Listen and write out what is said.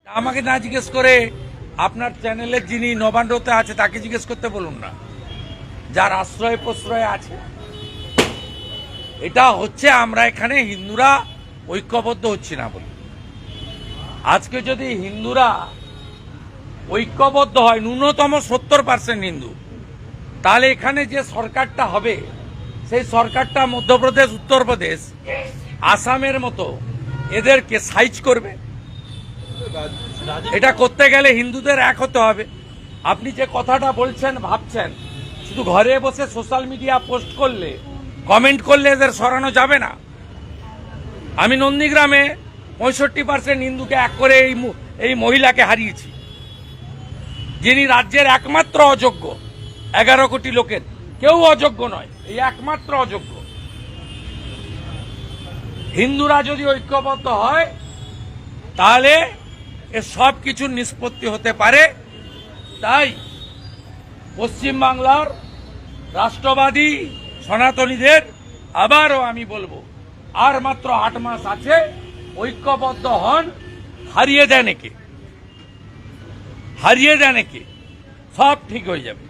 আমাকে না জিজ্ঞেস করে আপনার চ্যানেলের যিনি নবান্নতে আছে তাকে জিজ্ঞেস করতে বলুন না, যার আশ্রয় প্রশ্রয় আছে। এটা হচ্ছে আমরা এখানে হিন্দুরা ঐক্যবদ্ধ হচ্ছি না বলে। আজকে যদি হিন্দুরা ঐক্যবদ্ধ হয়, ন্যূনতম 70% হিন্দু, তাহলে এখানে যে সরকারটা হবে সেই সরকারটা মধ্যপ্রদেশ, উত্তরপ্রদেশ, আসামের মতো এদেরকে সাইজ করবে। এটা করতে গেলে হিন্দুদের এক হতে হবে। আপনি যে কথাটা বলছেন, ভাবছেন, শুধু ঘরে বসে সোশ্যাল মিডিয়া পোস্ট করলে, কমেন্ট করলে এদের সরানো যাবে না। আমি নন্দীগ্রামে 65% হিন্দুকে এক করে এই মহিলাকে হারিয়েছি, যিনি রাজ্যের একমাত্র অযোগ্য। 11 কোটি লোকের কেউ অযোগ্য নয়, এই একমাত্র অযোগ্য। হিন্দুরা যদি ঐক্যবদ্ধ হয় তাহলে এ সব কিছুর নিষ্পত্তি হতে পারে। তাই পশ্চিমবাংলার রাষ্ট্রবাদী সনাতনীদের আবারও আমি বলবো, আর মাত্র 8 মাস আছে, ঐক্যবদ্ধ হন। হারিয়ে দেন একে, সব ঠিক হয়ে যাবে।